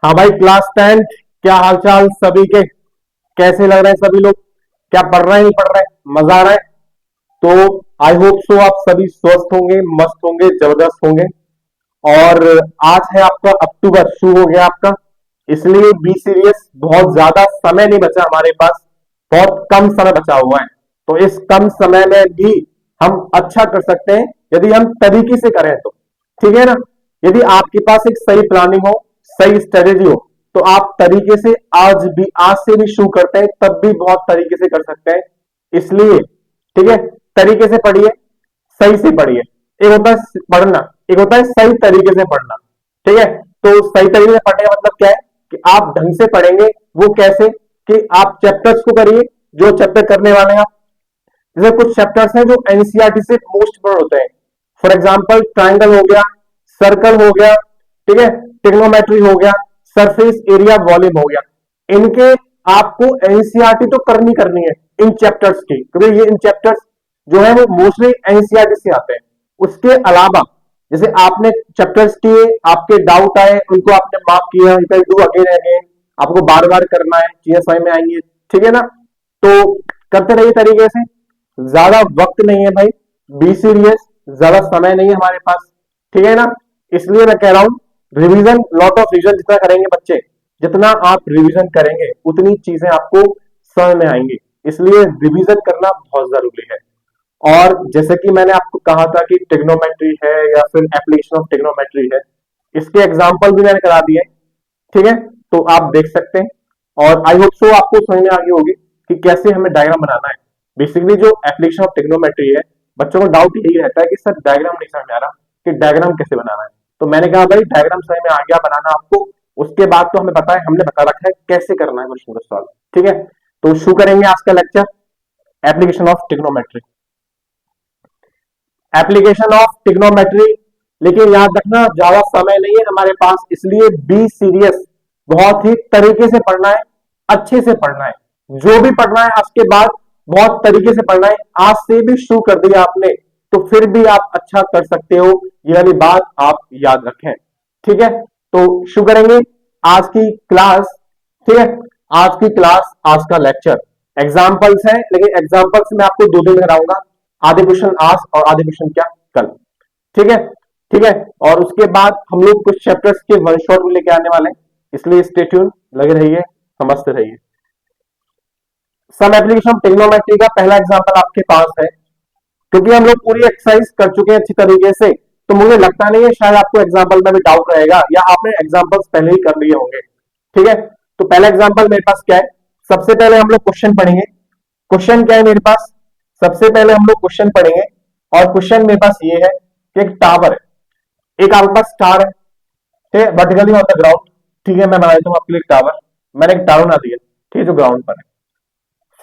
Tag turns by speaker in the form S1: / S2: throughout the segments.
S1: हाँ भाई, क्लास 10 क्या हालचाल सभी के? कैसे लग रहे हैं सभी लोग? क्या पढ़ रहे हैं, नहीं पढ़ रहे हैं, मजा आ रहा है? तो आई होप सो आप सभी स्वस्थ होंगे, मस्त होंगे, जबरदस्त होंगे। और आज है आपका अक्टूबर, शुरू हो गया आपका। इसलिए बी सीरियस, बहुत ज्यादा समय नहीं बचा हमारे पास, बहुत कम समय बचा हुआ है। तो इस कम समय में भी हम अच्छा कर सकते हैं यदि हम तरीके से करें तो। ठीक है ना? यदि आपके पास एक सही प्लानिंग हो, सही स्ट्रेटेजी हो, तो आप तरीके से आज से भी शुरू करते हैं तब भी बहुत तरीके से कर सकते हैं। इसलिए ठीक है, तरीके से पढ़िए, सही से पढ़िए। एक होता है पढ़ना, एक होता है सही तरीके से पढ़ना। ठीक है? तो सही तरीके से पढ़ने का मतलब क्या है कि आप ढंग से पढ़ेंगे। वो कैसे? कि आप चैप्टर्स को करिए, जो चैप्टर करने वाले हैं आप। जैसे कुछ चैप्टर्स हैं जो एनसीईआरटी से मोस्ट इंपोर्टेंट होते हैं। फॉर एग्जांपल ट्राइंगल हो गया, सर्कल हो गया, ठीक है, ट्रिग्नोमेट्री हो गया, सरफेस एरिया वॉल्यूम हो गया। इनके आपको एनसीईआरटी तो करनी करनी है इन चैप्टर्स की, क्योंकि ये इन चैप्टर्स जो है वो मोस्टली एनसीईआरटी से आते हैं। उसके अलावा जैसे आपने चैप्टर्स किए, आपके डाउट आए, उनको आपने मार्क किया, you can do again again. आपको बार बार करना है, चीजें समझ में आएंगी। ठीक है ना? तो करते रहिए तरीके से। ज्यादा वक्त नहीं है भाई, बी सीरियस, ज्यादा समय नहीं है हमारे पास। ठीक है ना? इसलिए मैं कह रहा हूं रिवीजन, लॉट ऑफ रिवीजन जितना करेंगे बच्चे, जितना आप रिवीजन करेंगे उतनी चीजें आपको समझ में आएंगी। इसलिए रिवीजन करना बहुत जरूरी है। और जैसे कि मैंने आपको कहा था कि टिग्नोमेट्री है या फिर एप्लीकेशन ऑफ टिग्नोमेट्री है, इसके एग्जाम्पल भी मैंने करा दिए। ठीक है? तो आप देख सकते हैं। और आई होप सो आपको समझ में आ गई होगी कि कैसे हमें डायग्राम बनाना है। बेसिकली जो एप्लीकेशन ऑफ टिग्नोमेट्री है, बच्चों को डाउट यही रहता है कि सर डायग्राम नहीं समझ में आ रहा कि डायग्राम कैसे बनाना है। तो मैंने कहा भाई डायग्राम समझ में आ गया बनाना आपको, उसके बाद तो हमें पता है, हमने बता रखा है कैसे करना है क्वेश्चन को सॉल्व। ठीक है? तो शुरू करेंगे आज का lecture, application of trigonometry. Application of trigonometry, लेकिन याद रखना ज्यादा समय नहीं है हमारे पास, इसलिए बी सीरियस, बहुत ही तरीके से पढ़ना है, अच्छे से पढ़ना है। जो भी पढ़ना है आज के बाद बहुत तरीके से पढ़ना है। आज से भी शुरू कर दिया आपने तो फिर भी आप अच्छा कर सकते हो, ये वाली बात आप याद रखें। ठीक है? तो शुरू करेंगे आज की क्लास। ठीक है? आज की क्लास, आज का लेक्चर एग्जाम्पल्स है, लेकिन एग्जाम्पल्स में आपको दो दिन कराऊंगा। आधे क्वेश्चन आज और आधे क्वेश्चन क्या कल। ठीक है? ठीक है? और उसके बाद हम लोग कुछ चैप्टर्स के वन शॉट भी लेके आने वाले हैं, इसलिए स्टे ट्यून, लगे रहिए, समझते रहिए। सम एप्लीकेशन ऑफ ट्रिग्नोमेट्री का पहला एग्जांपल आपके पास है। क्योंकि हम लोग पूरी एक्सरसाइज कर चुके हैं अच्छी तरीके से, तो मुझे लगता नहीं है शायद आपको एग्जांपल में भी डाउट रहेगा, या आपने एग्जांपल्स पहले ही कर लिए होंगे। ठीक है? तो पहला एग्जांपल मेरे पास क्या है? सबसे पहले हम लोग क्वेश्चन पढ़ेंगे। क्वेश्चन क्या है मेरे पास? सबसे पहले हम लोग क्वेश्चन पढ़ेंगे, और क्वेश्चन मेरे पास ये है कि एक टावर है, एक आपके पास स्टार है, ठीक है, वर्टिकली ऑन द ग्राउंड। ठीक है, मैं बना देता हूं आपके लिए टावर। मैंने एक टावर बना दिया, ठीक है, जो ग्राउंड पर है।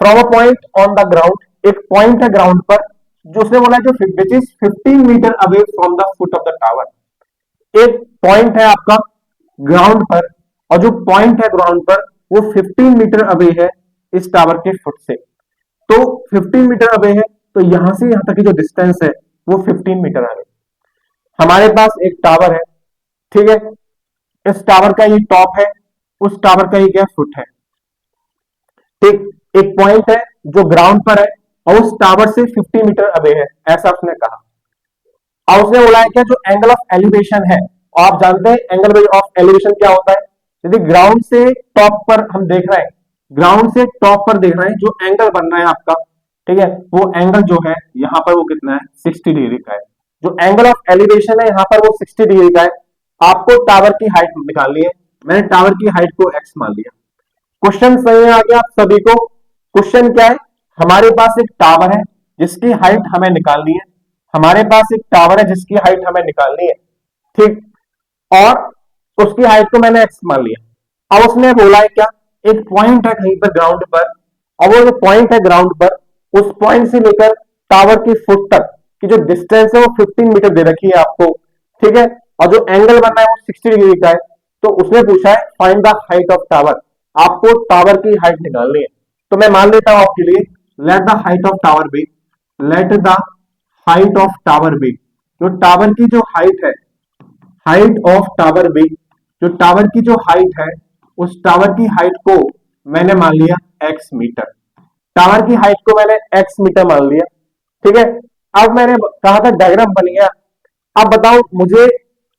S1: From a point on the ground, एक पॉइंट है ग्राउंड पर, जो उसने बोला जो which is 15 metre away from the foot of the tower. एक पॉइंट है आपका ग्राउंड पर, और जो पॉइंट है ग्राउंड पर वो 15 मीटर अवे है इस टावर के फुट से। तो 15 मीटर अवे है, तो यहां से यहां तक की जो डिस्टेंस है वो 15 मीटर अवे। हमारे पास एक टावर है, ठीक है, इस टावर का ये टॉप है, उस टावर का ये क्या फुट है। ठीक, एक पॉइंट है जो ग्राउंड पर है और उस टावर से 50 मीटर अवे है, ऐसा उसने कहा। और उसने बोला है क्या, जो एंगल ऑफ एलिवेशन है, और आप जानते हैं एंगल ऑफ एलिवेशन क्या होता है। यदि ग्राउंड से टॉप पर हम देख रहे हैं, ग्राउंड से टॉप पर देख रहे हैं, जो एंगल बन रहा है आपका, ठीक है, वो एंगल जो है यहां पर वो कितना है, 60 डिग्री का है। जो एंगल ऑफ एलिवेशन है यहां पर वो 60 डिग्री का है। आपको टावर की हाइट निकालनी है, मैंने टावर की हाइट को एक्स मान लिया। क्वेश्चन सही है आ गया आप सभी को? क्वेश्चन क्या है? हमारे पास एक टावर है जिसकी हाइट हमें निकालनी है, हमारे पास एक टावर है जिसकी हाइट हमें निकालनी है, ठीक, और उसकी हाइट को मैंने एक्स मान लिया। अब उसने बोला है क्या, एक पॉइंट है कहीं पर ग्राउंड पर, और वो जो पॉइंट है ग्राउंड पर, उस पॉइंट से लेकर टावर की फुट तक की जो डिस्टेंस है वो 15 मीटर दे रखी है आपको, ठीक है, और जो एंगल बनना है वो 60 डिग्री का है। तो उसने पूछा है find the height of tower, आपको टावर की हाइट निकालनी है। तो मैं मान लेता हूं आपके लिए, let the height of tower be, let the height of tower be, जो टावर की जो हाइट है, हाइट ऑफ टावर बी, जो टावर की जो हाइट है, उस टावर की हाइट को मैंने मान लिया x मीटर। टावर की हाइट को मैंने x मीटर मान लिया, ठीक है। अब मैंने कहा था डायग्राम बन गया। अब बताओ मुझे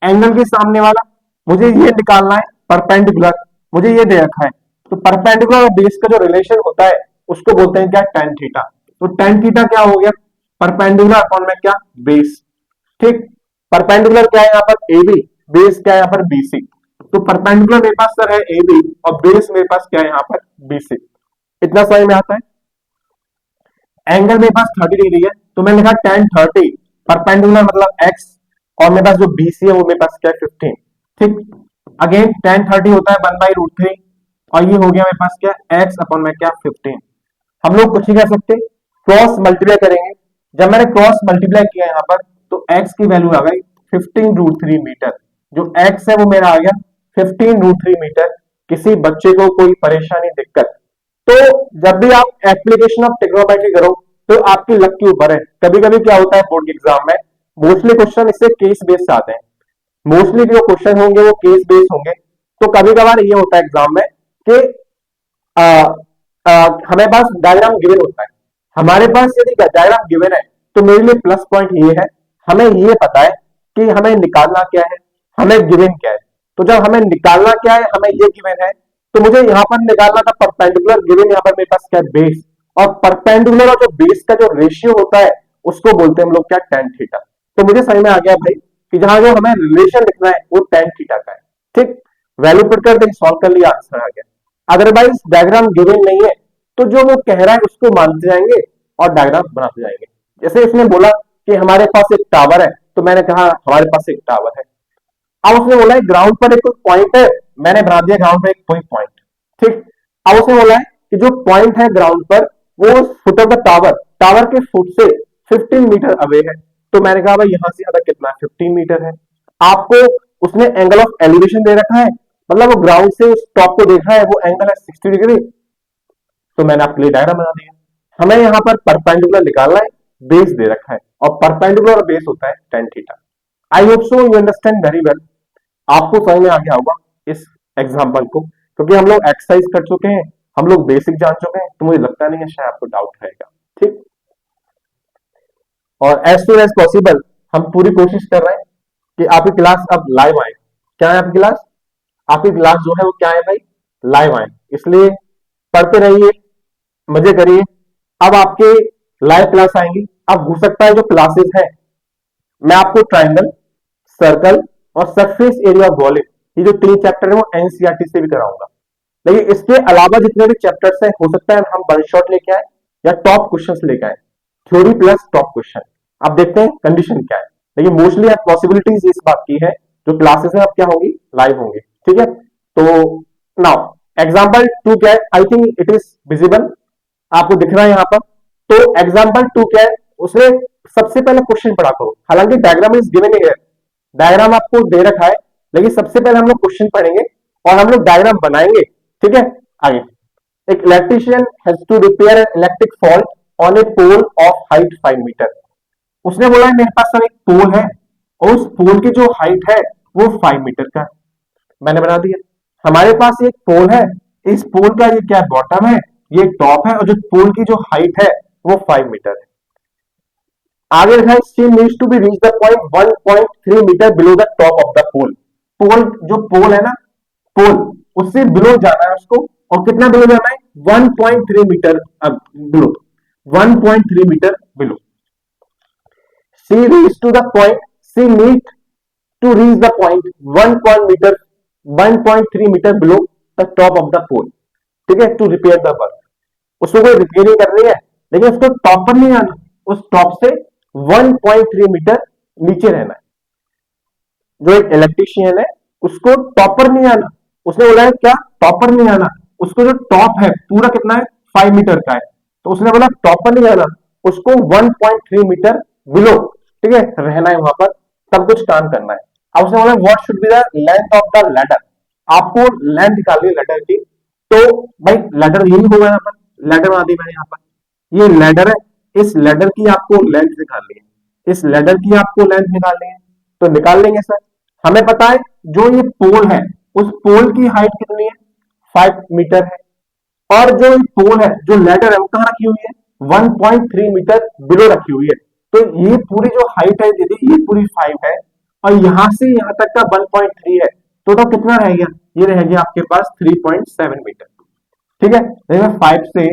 S1: एंगल के सामने वाला, मुझे ये निकालना है परपेंडिकुलर, मुझे ये दे रखा है। तो परपेंडिकुलर और बेस का जो रिलेशन होता है उसको बोलते हैं क्या, टेन थीटा। तो टेन थीटा क्या हो गया, परपेंडिकुलर अपॉन में क्या, बेस, ठीक। परपेंडिकुलर क्या है यहाँ पर, ए बी, बेस क्या है यहाँ पर, बीसी। तो परपेंडिकुलर मेरे पास सर है ए बी और बेस मेरे पास क्या है यहाँ पर, बीसी। इतना समझ में आता है। एंगल मेरे पास 30 डिग्री है, तो मैंने लिखा टेन 30, परपेंडिकुलर मतलब एक्स, और मेरे पास जो बीसी है वो मेरे पास क्या है 15, ठीक। अगेन टेन 30 होता है 1/√3, और ये हो गया मेरे पास क्या, एक्स अपॉन में क्या 15। हम लोग कुछ नहीं कर सकते, क्रॉस मल्टीप्लाई करेंगे। जब मैंने क्रॉस मल्टीप्लाई किया यहाँ पर, तो x की वैल्यू आ गई 15√3 मीटर। जो x है वो मेरा आ गया 15√3 मीटर। किसी बच्चे को कोई परेशानी, दिक्कत, तो जब भी आप एप्लीकेशन ऑफ ट्रिग्नोमेट्री करो तो आपकी लक के ऊपर है। कभी कभी क्या होता है बोर्ड के एग्जाम में, मोस्टली क्वेश्चन इससे केस बेस्ड आते हैं, मोस्टली जो क्वेश्चन होंगे वो केस बेस्ड होंगे। तो कभी कभार ये होता है एग्जाम में कि आ, हमें पास डायग्राम गिवन होता है, हमारे पास यदि डायग्राम गिवन है तो मेरे लिए प्लस पॉइंट ये है, हमें ये पता है कि हमें निकालना क्या है, हमें गिवन क्या है। तो जब हमें निकालना क्या है, हमें ये गिवन है, तो मुझे यहां पर निकालना था परपेंडिकुलर, गिवन यहां पर मेरे पास क्या है, बेस। और परपेंडिकुलर और जो बेस का जो रेशियो होता है उसको बोलते हैं हम लोग क्या, टेन थीटा। तो मुझे समझ में आ गया भाई कि जहां जो हमें रिलेशन लिखना है वो टेन थीटा का है, ठीक। वैल्यू पुट कर देंगे, सॉल्व कर लिया, आंसर आ गया। अदरवाइज डायग्राम गिवन नहीं है तो जो वो कह रहा है उसको मानते जाएंगे और डायग्राम बनाते जाएंगे। जैसे इसने बोला कि हमारे पास एक टावर है, तो मैंने कहा हमारे पास एक टावर है। अब उसने बोला है ग्राउंड पर एक पॉइंट है, मैंने बना दिया ग्राउंड पर एक कोई पॉइंट, ठीक। अब उसने बोला है कि जो पॉइंट है ग्राउंड पर वो foot of the tower, tower के फुट से 15 मीटर अवे है। तो मैंने कहा भाई यहां से यहां तक कितना है, 15 मीटर है। आपको उसने एंगल ऑफ एलिवेशन दे रखा है, मतलब वो ग्राउंड से उस टॉप को देख रहा है, वो एंगल है 60 डिग्री। तो मैंने आपके लिए डायग्राम बना दिया। हमें यहाँ पर परपेंडिकुलर निकालना है, बेस दे रखा है, और परपेंडिकुलर और बेस होता है tan theta. I hope so you understand very well. आपको समझ में आ गया होगा इस एग्जाम्पल को, क्योंकि हम लोग एक्सरसाइज कर चुके हैं, हम लोग बेसिक जान चुके हैं, तो मुझे लगता नहीं है शायद आपको डाउट रहेगा, ठीक। और एज सुन एज पॉसिबल हम पूरी कोशिश कर रहे हैं कि आपकी क्लास अब लाइव आए। क्या है आपकी क्लास, आपकी क्लास जो है वो क्या है भाई, लाइव आए। इसलिए पढ़ते रहिए, मजे करिए। अब आपके लाइव क्लास आएंगी। अब हो सकता है जो क्लासेस है मैं आपको ट्रायंगल, सर्कल और सरफेस एरिया ऑफ वॉल्यूम, ये जो 3 चैप्टर है वो एनसीईआरटी से भी कराऊंगा। लेकिन इसके अलावा जितने भी चैप्टर्स हैं हो सकता है हम वन शॉट लेके आए या टॉप क्वेश्चंस लेके आए, थ्योरी प्लस टॉप क्वेश्चन। अब देखते हैं कंडीशन क्या है, लेकिन मोस्टली पॉसिबिलिटीज इस बात की है जो क्लासेस है अब क्या होगी, लाइव होंगी, ठीक है। तो नाउ एग्जाम्पल 2 क्या है, I think it is visible, आपको दिख रहा है यहाँ पर। तो एग्जाम्पल 2 क्या है, उसमें सबसे पहले क्वेश्चन पढ़ा करो। हालांकि diagram is given here, diagram आपको दे रखा है, लेकिन सबसे पहले हम लोग क्वेश्चन पढ़ेंगे और हम लोग डायग्राम बनाएंगे, ठीक है। आगे, एक electrician has to repair an electric fault on a pole of height 5 metre. उसने बोला है मेरे पास सर एक पोल है और उस पोल की जो हाइट है वो 5 मीटर का है। मैंने बना दिया, हमारे पास एक पोल है, इस पोल का ये क्या बॉटम है, ये टॉप है, और जो पोल की जो हाइट है वो 5 मीटर है। आगे लिखा है she needs to be reach the point 1.3 metre below the top of the pole. Pole जो पोल है ना, पोल उससे बिलो जाना है उसको, और कितना बिलो जाना है, 1.3 metre below, 1.3 metre below. She reach to the point, she need to reach the point 1.3 metre below the top of the pole, ठीक है, टू रिपेयर द वर्क। उसको कोई रिपेयरिंग करनी है, लेकिन उसको टॉप पर नहीं आना, उस टॉप से 1.3 मीटर नीचे रहना है। जो एक इलेक्ट्रीशियन है उसको टॉप पर नहीं आना, उसने बोला है क्या, टॉप पर नहीं आना, उसको जो टॉप है पूरा कितना है, 5 मीटर का है, तो उसने बोला टॉप पर नहीं आना, उसको 1.3 मीटर बिलो, ठीक है, रहना है वहां पर, तब कुछ काम करना है। अब उसने बोला what should be the length of the ladder, आपको लेंथ निकालनी है लैडर की। तो भाई लैडर यही होगा, यहाँ पर लैडर बना दी मैंने, यहाँ पर ये लैडर है, इस लैडर की आपको लेंथ निकालनी है, इस लैडर की आपको लेंथ निकालनी है, तो निकाल लेंगे सर। हमें पता है जो ये पोल है उस पोल की हाइट कितनी है? 5 मीटर है। और जो पोल है, जो लैडर है, वो कहां रखी हुई है? 1.3 मीटर बिलो रखी हुई है। तो ये पूरी जो हाइट है दीदी, ये पूरी 5 है, और यहां से यहां तक का 1.3 है। तो कितना रह गया? ये रह गया आपके पास 3.7 मीटर। ठीक है, मैं 5 से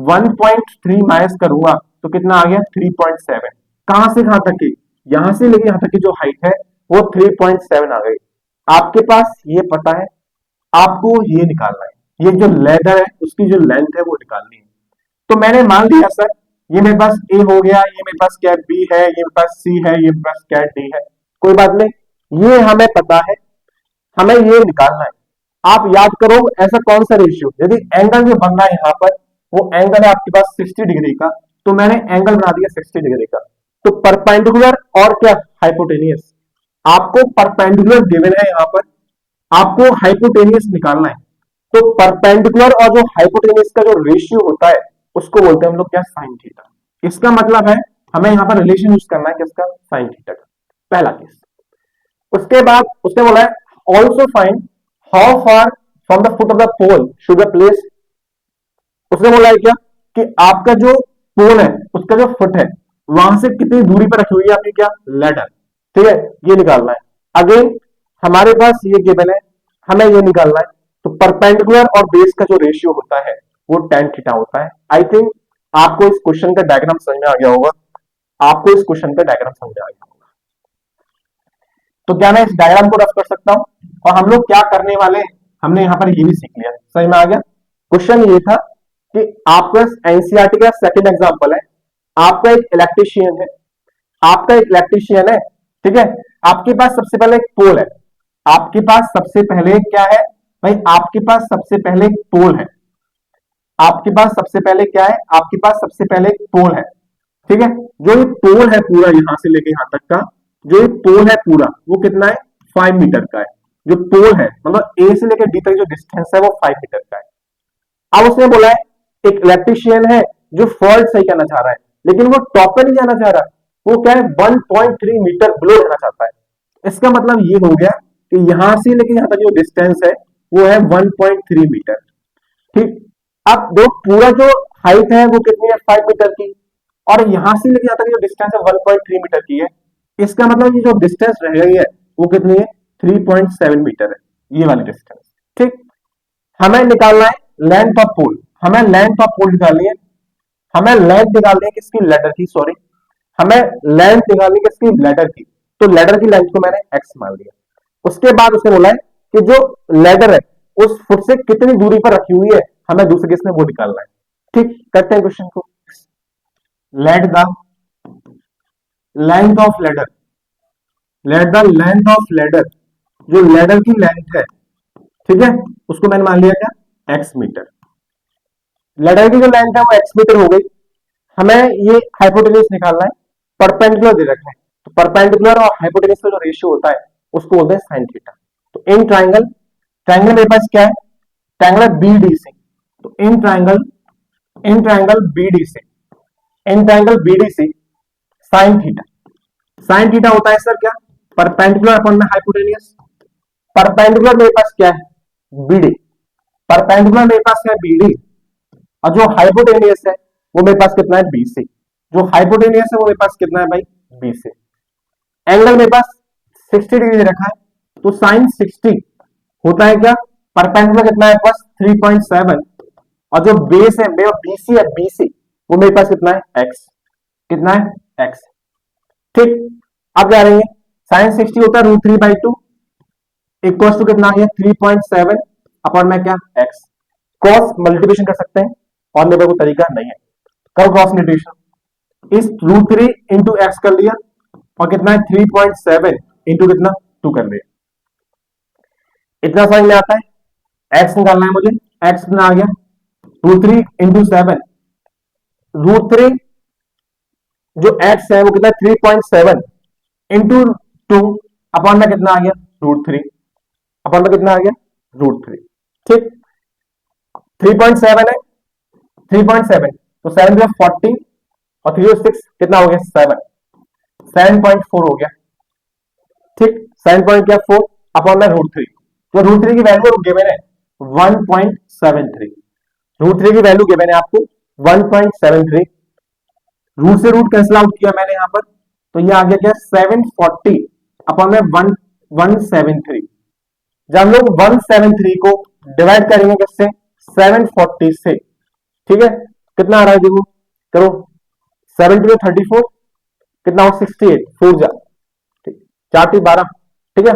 S1: 1.3 माइनस करूंगा तो कितना आ गया? 3.7। कहां से कहां तक की? यहां से लेके यहां तक की जो हाइट है वो 3.7 आ गई। आपके पास ये पता है, आपको ये निकालना है, ये जो लेदर है उसकी जो लेंथ है वो निकालनी है। तो मैंने मान लिया सर, ये मेरे पास ए हो गया, ये मेरे पास क्या बी है, ये मेरे पास सी है, ये मेरे पास क्या डी है। कोई बात नहीं, ये हमें पता है, हमें ये निकालना है। आप याद करो ऐसा कौन सा रेशियो, यदि एंगल जो बन रहा है यहाँ पर वो एंगल है आपके पास 60 डिग्री का, तो मैंने एंगल बना दिया 60 डिग्री का। तो परपेंडिकुलर और क्या हाइपोटेनियस, आपको परपेंडिकुलर गिवन है यहाँ पर, आपको हाइपोटेनियस निकालना है। तो परपेंडिकुलर और जो हाइपोटेनियस का जो रेशियो होता है उसको बोलते हैं हम लोग क्या? Sine theta. इसका मतलब है हमें यहाँ पर रिलेशन यूज करना है किसका? साइन थीटा का। पहला केस। उसके बाद उसने बोला है also find how far from the foot of the pole should the place. उसने बोला है क्या कि आपका जो पोल है उसका जो फुट है वहां से कितनी दूरी पर रखी हुई है आपकी क्या? लेडर। ठीक है, ये निकालना है। अगेन हमारे पास ये गिवन है, हमें ये निकालना है। तो परपेंडिकुलर और बेस का जो रेशियो होता है वो tan थीटा होता है। आई थिंक आपको इस क्वेश्चन का डायग्राम समझ में आ गया होगा, आपको इस क्वेश्चन का डायग्राम समझ में आ गया होगा। तो क्या मैं इस डायग्राम को रफ कर सकता हूं? और हम लोग क्या करने वाले हैं, हमने यहां पर ये भी सीख लिया, समझ में आ गया। क्वेश्चन ये था कि आपका एनसीईआरटी का सेकंड एग्जांपल है, आपका एक इलेक्ट्रीशियन है, आपका एक इलेक्ट्रीशियन है, ठीक है। आपके पास सबसे पहले एक पोल है, आपके पास सबसे पहले क्या है भाई? आपके पास सबसे पहले एक पोल है, आपके पास सबसे पहले क्या है? आपके पास सबसे पहले एक पोल है, ठीक है। जो ये पोल है पूरा यहां से लेके यहां तक का, जो ये पोल है पूरा वो कितना है? 5 मीटर का है। जो पोल है मतलब ए से लेकर डी तक जो डिस्टेंस है वो 5 मीटर का है। अब उसने बोला है एक इलेक्ट्रीशियन है जो फॉल्ट सही करना चाह रहा है, लेकिन वो टॉप पे नहीं जाना चाह रहा, वो क्या है? 1.3 मीटर बिलो रहना चाहता है। इसका मतलब ये हो गया कि यहां से लेके यहां तक जो डिस्टेंस है वो है 1.3 मीटर। ठीक, अब जो पूरा जो हाइट है वो कितनी है? 5 मीटर की, और यहां से लेके यहां तक जो डिस्टेंस है 1.3 मीटर की है। इसका मतलब ये जो डिस्टेंस रह गई है वो कितनी है? 3.7 मीटर है, ये वाली डिस्टेंस। ठीक, हमें निकालना है लेंथ ऑफ पोल, हमें लेंथ ऑफ पोल निकालनी है, हमें लेंथ निकालनी है किसकी? लेडर की, सॉरी, हमें लेंथ निकालनी है किसकी? लेडर की। तो लेडर की लेंथ को मैंने एक्स मान लिया। उसके बाद उसने बोला है कि जो लेडर है उस फुट से कितनी दूरी पर रखी हुई है, हमें दूसरे केस में वो निकालना है। ठीक, करते हैं क्वेश्चन को। Let the length of ladder, let the length of ladder, जो लेडर की लेंथ है, ठीक है, उसको मैंने मान लिया क्या? X metre. लेडर की जो लेंथ है वो एक्स मीटर हो गई। हमें ये हाइपोटेन्यूज निकालना है, परपेंडिकुलर दे रखा है। तो परपेंडिकुलर और हाइपोटेन्यूज का जो रेशियो होता है उसको बोलते हैं साइन थीटा। तो इन ट्राइंगल, ट्राइंगल मेरे पास क्या है? ट्राइंगल है बीडीसी। तो in triangle, in triangle BDC, in triangle BDC sine theta, sine theta होता है सर क्या? परपेंडिकुलर अपॉन में हाइपोटेन्यूज। परपेंडिकुलर मेरे पास क्या है? बीडी। परपेंडिकुलर मेरे पास है बीडी, और जो हाइपोटेनियस है वो मेरे पास कितना है? बीसी। जो हाइपोटेनियस है वो मेरे पास कितना है भाई? बीसी। एंगल मेरे पास 60 डिग्री रखा है, तो साइन 60 होता है क्या? परपेंडिकुलर कितना है पास? 3.7, और जो बेस है मेरा बीसी है, बीसी वो मेरे पास कितना है? एक्स। कितना है? एक्स। ठीक, अब क्या रहेंगे? साइन 60 होता है √3/2 इक्वल टू कितना आ गया? 3.7 अपॉन में क्या? एक्स। क्रॉस मल्टीप्लिकेशन कर सकते हैं और मेरे को तरीका नहीं है, करो क्रॉस मल्टीप्लिकेशन। इस √3 इंटू एक्स कर लिया, और कितना है? 3.7 इंटू कितना? 2 कर लिया। इतना समझ में आता है। एक्स निकालना है मुझे, एक्स कितना आ गया? √3 इंटू 7, √3 जो एक्स है वो कितना? 3.7 इंटू 2 अपॉन में कितना आ गया? √3 अपॉन में कितना आ गया? √3। ठीक, 3.7 है, 3.7 तो 7 जो 40 और 3 6 कितना हो गया? 7, 7.4 हो गया। ठीक, 7 पॉइंट क्या? 4 अपॉन में √3। तो √3 की वैल्यू गिवन है 1.73, √3 की वैल्यू गिवन है आपको 1.73, रूट से रूट कैंसिल आउट किया मैंने यहां पर, तो ये आ गया क्या 740 अपॉन में 173। जब हम लोग 173 को डिवाइड करेंगे किससे 740 से, ठीक है, कितना आ रहा है देखो करो, 7 टू 34, कितना हो 68, 4 जा, ठीक, 4 × 12, ठीक है,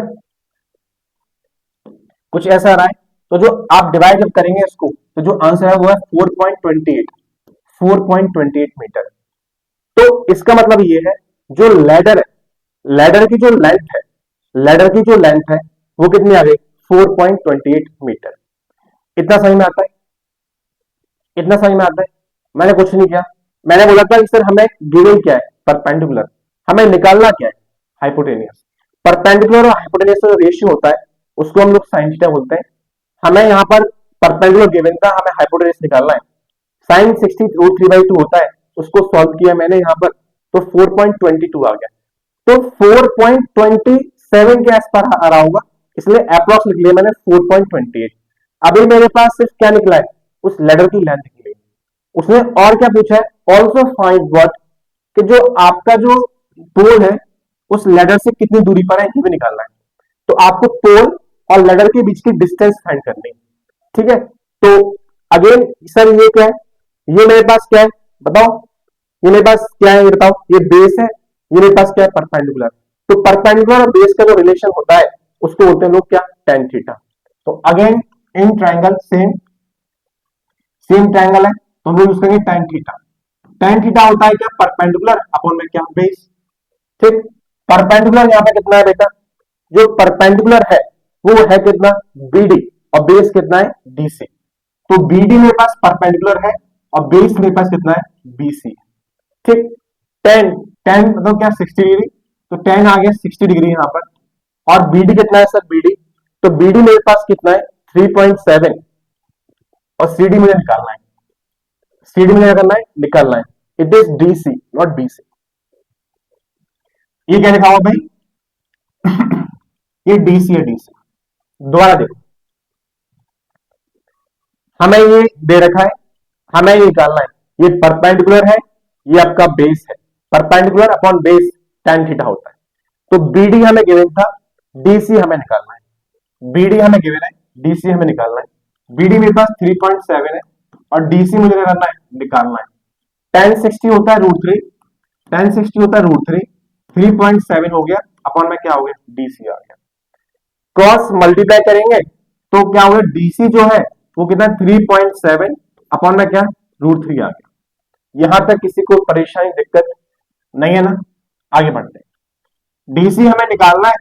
S1: कुछ ऐसा आ रहा है। तो जो आप डिवाइड जब करेंगे इसको तो जो आंसर है वो है 4.28 मीटर। तो इसका मतलब ये है जो लेडर है, लेडर की जो लेंथ है, लेडर की जो लेंथ है वो कितनी आ गई 4.28 मीटर। इतना सही में आता है, इतना सही में आता है। मैंने कुछ नहीं किया, मैंने बोला था कि सर हमें गिवन क्या है परपेंडिकुलर, हमें निकालना क्या है हाइपोटेनियस। परपेंडिकुलर और हाइपोटेनियस का रेशियो होता है उसको हम लोग साइन थीटा बोलते हैं। हमें यहाँ पर परपेंडिकुलर गिवन था, हमें हाइपोटेनियस निकालना है। साइन 60√3/2 होता है, उसको सॉल्व किया मैंने यहाँ पर, तो 4.22 आ गया। तो 4.27 के आसपास आ रहा होगा, इसलिए अप्रॉक्स लिख लिया मैंने 4.28। अभी मेरे पास सिर्फ क्या निकला है उस लेडर की लेंथ के लिए। उसने और क्या पूछा है, ऑल्सो फाइंड व्हाट, कि जो आपका जो पोल है उस लेडर से कितनी दूरी पर है ये भी निकालना है। तो आपको पोल और लेडर के बीच की डिस्टेंस फाइंड करनी है, ठीक है। तो अगेन सर ये क्या है, ये मेरे पास क्या है बताओ, ये मेरे पास क्या है ये बताओ, ये बेस है, ये मेरे पास क्या है परपेंडिकुलर। तो परपेंडिकुलर और बेस का जो रिलेशन होता है उसको बोलते हैं लोग क्या tan थीटा। तो again in triangle same same triangle है तो हम लोग यूज करेंगे tan थीटा। tan थीटा होता है क्या परपेंडिकुलर अपॉन में क्या बेस, ठीक। परपेंडिकुलर यहाँ पे कितना है बेटा, जो परपेंडिकुलर है वो है कितना BD और बेस कितना है DC। तो BD मेरे पास परपेंडिकुलर है और बेस मेरे पास कितना है BC, ठीक। tan tan मतलब क्या 60 डिग्री, तो tan आ गया 60 डिग्री यहाँ पर। और BD कितना है सर BD, तो BD मेरे पास कितना है 3.7 और CD मुझे निकालना है, CD मुझे करना है निकालना है, it is DC not BC। ये क्या लिखा हुआ भाई ये DC है DC। दोबारा देखो, हमें ये दे रखा है, हमें ये निकालना है, ये परपेंडिकुलर है, ये आपका बेस है, perpendicular upon base tan theta होता है। तो BD हमें गिवन था, DC हमें निकालना है, BD हमें गिवन है, DC हमें निकालना है। BD मेरे पास 3.7 है और DC मुझे करना है निकालना है। tan 60 होता है √3, tan 60 होता है √3, 3.7 हो गया अपॉन में क्या हो गया DC आ गया। क्रॉस मल्टीप्लाई करेंगे तो क्या होगा DC जो है वो कितना 3.7 अपॉन में क्या √3 आ गया। यहां तक किसी को परेशानी दिक्कत नहीं है ना, आगे बढ़ते हैं। DC हमें निकालना है,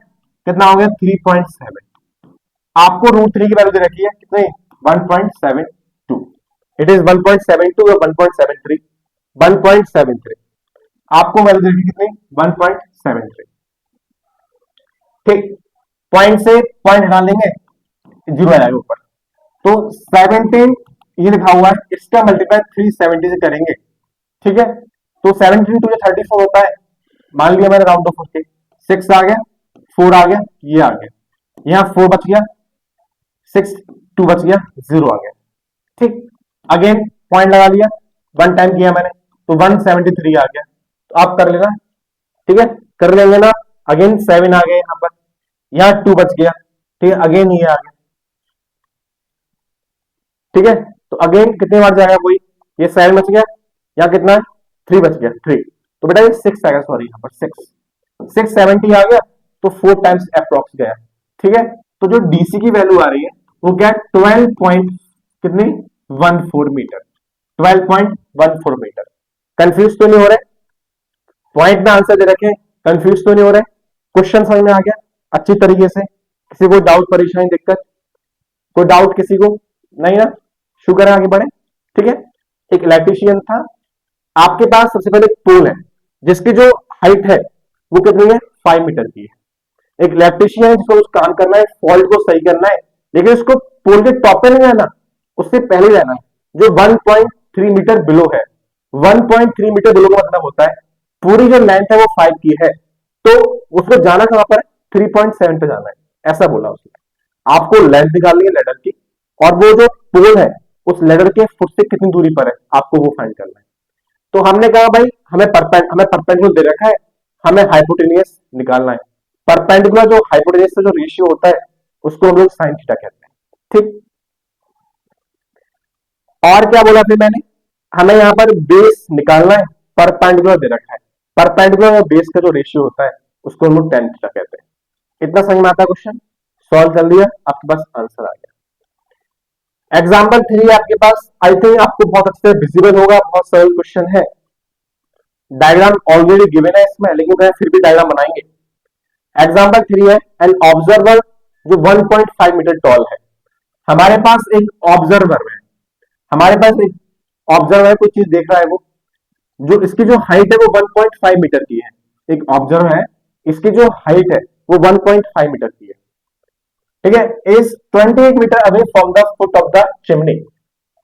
S1: कितना हो गया 3.7, आपको √3 की वैल्यू दे रखी है कितने 1.72, इट इज 1.72 और 1.73, 1.73 आपको वैल्यू दे रखी कितनी 1.73, ठीक। पॉइंट से पॉइंट हटा लेंगे, जीरो आ जाएगा ऊपर। तो 17 ये लिखा हुआ है, इसका मल्टीप्लाई 370 से करेंगे, ठीक है। तो 17 टू 34 होता है, मान लिया मैंने राउंड ऑफ करके 6 आ गया, 4 आ गया, ये आ गया, यहां 4 बच गया, 6 2 बच गया, 0 आ गया, ठीक। अगेन पॉइंट लगा लिया, 1 टाइम किया मैंने तो 173 आ गया। तो आप कर लेना, ठीक है, कर लेंगे ना। अगेन 7 आ गए यहां पर, यहां 2 बच गया, ठीक है, अगेन ये आ गया, ठीक है। तो अगेन कितने बार जाएगा वही, ये 7 बच गया, यहाँ कितना 3 बच गया 3, तो बेटा ये 6 आएगा, सॉरी यहाँ पर 670 आ गया, तो 4 टाइम्स अप्रॉक्स गया, ठीक है। तो जो DC की वैल्यू आ रही है वो क्या 12 पॉइंट कितनी 14 मीटर, 12.14 मीटर। कंफ्यूज तो नहीं हो रहे, पॉइंट में आंसर दे रखे, कंफ्यूज तो नहीं हो रहे, क्वेश्चन समझ में आ गया अच्छी तरीके से, किसी को डाउट परेशानी दिक्कत, कोई डाउट किसी को नहीं ना, शुगर है आगे बढ़े, ठीक है। एक इलेक्ट्रीशियन था, आपके पास सबसे पहले एक पोल है जिसकी जो हाइट है वो कितनी है 5 मीटर की है। एक इलेक्ट्रीशियन है जिसको काम करना है, फॉल्ट को सही करना है, लेकिन उसको पोल के टॉप पे नहीं रहना, उससे पहले रहना है, जो 1.3 मीटर बिलो है। 1.3 मीटर बिलो का मतलब होता है पूरी जो लेंथ है वो 5 की है, तो उसको जाना कहां पर 3.7 पे जाना है, ऐसा बोला उसने। आपको लेंथ निकालनी है लेडर की, और वो जो पोल है उस लेडर के फुट से कितनी दूरी पर है आपको वो फाइंड करना है। तो हमने कहा भाई हमें परपेंडिकुलर दे रखा है, हमें हाइपोटेनियस निकालना है। परपेंडिकुलर जो हाइपोटेनियस से जो रेशियो होता है उसको हम लोग साइन थीटा कहते हैं। ठीक, और क्या बोला फिर मैंने, हमें यहाँ पर बेस निकालना है, परपेंडिकुलर दे रखा है, परपेंडिकुलर और बेस का जो रेशियो होता है उसको हम लोग टेन थीटा कहते हैं। इतना समझ में आता है क्वेश्चन, सॉल्व कर लिया, आपके पास आंसर आ गया। एग्जाम्पल 3 आपके पास, आई थिंक आपको बहुत अच्छे से विजिबल होगा, बहुत सरल क्वेश्चन है। डायग्राम ऑलरेडी गिवन है इसमें, लेकिन मैं फिर भी डायग्राम बनाएंगे। एग्जाम्पल 3 है, एन ऑब्जर्वर जो 1.5 मीटर टॉल है। हमारे पास एक ऑब्जर्वर है, हमारे पास एक ऑब्जर्वर है, कोई चीज देख रहा है वो, जो इसकी जो हाइट है वो 1.5 मीटर की है। एक ऑब्जर्वर है, इसकी जो हाइट है वो 1.5 मीटर की है। ठीक है, is 28 metre away from the foot of the chimney.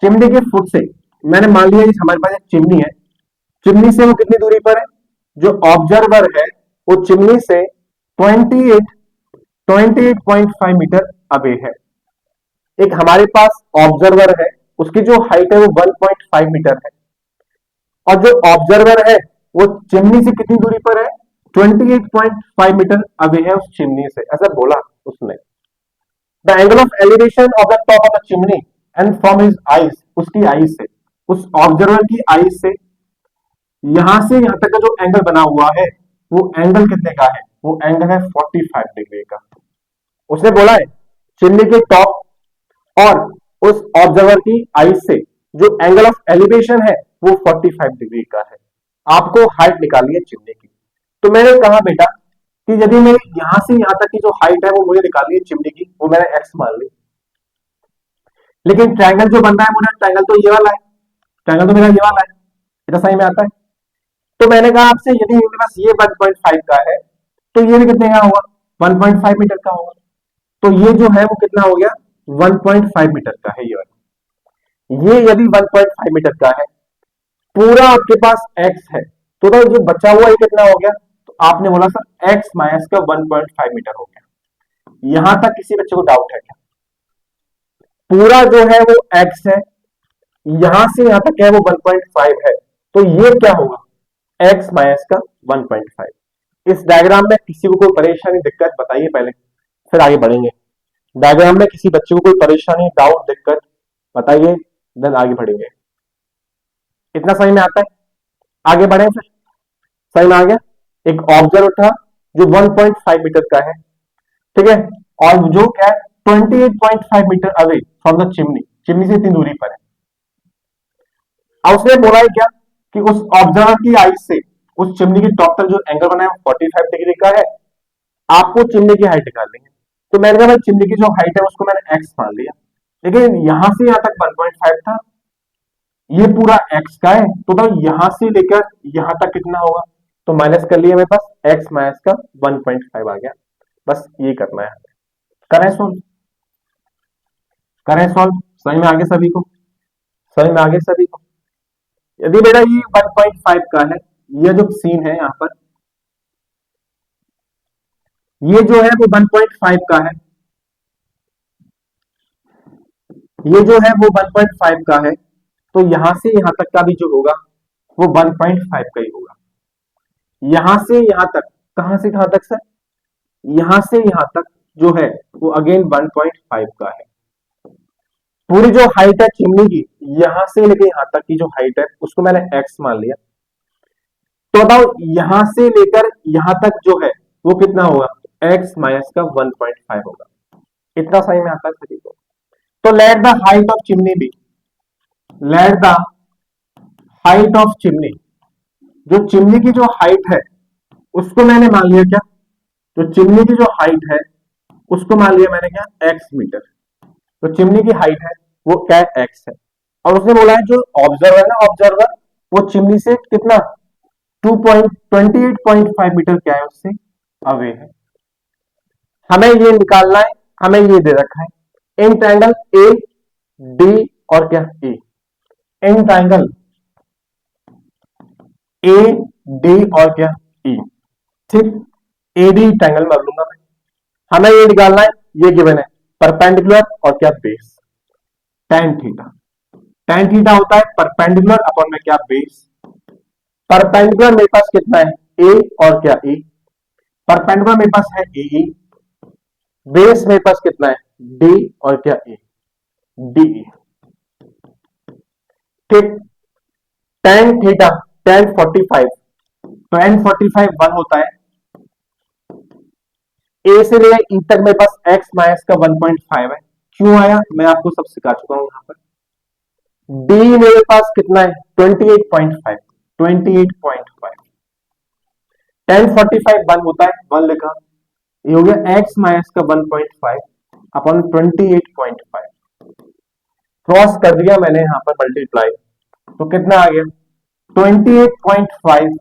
S1: Chimney के फुट से, मैंने मान लिया हमारे पास एक चिमनी है, चिमनी से वो कितनी दूरी पर है, जो ऑब्जर्वर है वो चिमनी से 28.5 मीटर अवे है। एक हमारे पास ऑब्जर्वर है, उसकी जो हाइट है वो 1.5 मीटर है, और जो ऑब्जर्वर है वो चिमनी से कितनी दूरी पर है, 28.5 मीटर अवे है उस चिमनी से, ऐसा बोला उसने। The angle of elevation of the top of the chimney and from his eyes, उसकी आईज से, उस ऑब्जर्वर की आईज से यहां से यहां तक का जो एंगल बना हुआ है वो एंगल कितने का है, वो एंगल है 45 डिग्री का। उसने बोला है चिमनी के टॉप और उस ऑब्जर्वर की आईज से जो एंगल ऑफ एलिवेशन है वो 45 डिग्री का है। आपको हाइट निकालनी है चिमनी की। तो मैंने कहा बेटा कि यदि मैं यहां से यहां तक की जो हाइट है वो मुझे निकालनी है चिमनी की, वो मैंने एक्स मान ली, लेकिन ट्रायंगल जो बन रहा है मुझे, ट्रायंगल तो ये वाला है, ट्रायंगल तो मेरा ये वाला है, इतना सही में आता है। तो मैंने कहा आपसे यदि मेरे पास ये 1.5 का है तो ये भी कितने का होगा, 1.5 मीटर का होगा। तो ये जो है वो कितना हो गया, 1.5 मीटर का है ये वाला। ये यदि 1.5 मीटर का है, पूरा आपके पास x है, तो जो बचा हुआ ये कितना हो गया, तो आपने बोला सर x माइनस का 1.5 मीटर हो गया। यहां तक किसी बच्चे को डाउट है क्या? पूरा जो है वो x है, यहां से यहां तक है वो 1.5 है, तो ये क्या होगा, x माइनस का 1.5। इस डायग्राम में किसी को कोई परेशानी दिक्कत बताइए पहले, फिर आगे बढ़ेंगे। डायग्राम में किसी बच्चे को कोई परेशानी डाउट दिक्कत बताइए, देन आगे बढ़ेंगे। इतना सही में आता है, आगे बढ़े फिर, सही में आ गया। एक ऑब्जर्वर था जो 1.5 मीटर का है, ठीक है, और जो क्या है 28.5 metre away from the chimney, chimney से इतनी दूरी पर है। अब उसने बोला है क्या कि उस ऑब्जर्वर की आईज से उस चिमनी के टॉप तक जो एंगल बना है 45 डिग्री का है, आपको चिमनी की हाइट निकालनी है। तो मैंने कहा चिमनी की जो हाइट है उसको मैंने एक्स मान लिया, लेकिन यहां से यहां तक 1.5 था, ये पूरा एक्स का है, तो यहां से लेकर यहां तक कितना होगा, तो माइनस कर लिया, मेरे पास एक्स माइनस का 1.5 आ गया। बस ये करना है, करें सॉल्व, करें सॉल्व, समझ में आगे सभी को, समझ में आगे सभी को। यदि बेटा ये 1.5 का है, ये जो सीन है यहाँ पर, ये जो है वो 1.5 का है, ये जो है वो 1.5 का है, तो यहां से यहां तक का भी जो होगा वो 1.5 का ही होगा। यहां से यहां तक, कहां से कहां तक सर, यहां से यहां तक जो है वो अगेन 1.5 का है। पूरी जो हाइट है चिमनी की, यहां से लेकर यहां तक की जो हाइट है उसको मैंने x मान लिया, तो बताओ यहां से लेकर यहां तक जो है वो कितना होगा, x माइनस का 1.5 होगा। इतना सही में आता है सभी को। तो let the height of chimney be, let the height of chimney, जो चिमनी की जो हाइट है उसको मैंने मान लिया क्या, जो चिमनी की जो हाइट है उसको मान लिया मैंने क्या, x मीटर। तो चिमनी की हाइट है वो क्या है, x है, और उसने बोला है जो ऑब्जर्वर है ना, ऑब्जर्वर वो चिमनी से कितना 28.5 मीटर क्या है उससे अवे है। हमें ये निकालना है, हमें ये दे रखा है इन ट्रायंगल ए डी और क्या ए, इन ट्रायंगल ए डी और क्या ई, ठीक, ए डी ट्रायंगल मार लूंगा मैं। हमें ये निकालना है, ये गिवन है परपेंडिकुलर और क्या base, tan theta. tan theta होता है परपेंडिकुलर अपॉन में क्या बेस। परपेंडिकुलर मेरे पास कितना है ए और क्या ए, परपेंडिकुलर मेरे पास है ए, बेस मेरे पास कितना है डी और क्या ए डी। ठीक, tan थीटा tan 45, तो n 45 1 होता है, ए से ले ई तक मेरे पास x माइनस का 1.5 है। क्यों आया मैं आपको सब सिखा चुका हूं यहां पर। डी मेरे पास कितना है 28.5, 28.5, tan 45 1 होता है, 1 लिखा, ये हो गया x माइनस का 1.5 अपॉन 28.5, क्रॉस कर दिया मैंने यहां पर मल्टीप्लाई, तो कितना आ गया 28.5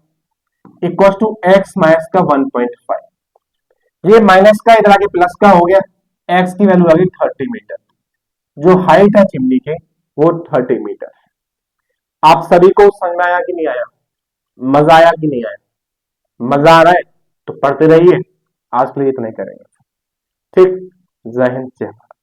S1: इक्वल टू x माइनस का 1.5, ये माइनस का इधर आके प्लस का हो गया, x की वैल्यू आ गई 30 मीटर, जो हाइट है चिमनी के वो 30 मीटर है। आप सभी को समझ में आया कि नहीं आया, मजा आया कि नहीं आया, मजा आ रहा है तो पढ़ते रहिए, आज के लिए इतना ही करेंगे। ठीक, जय हिंद जय भारत।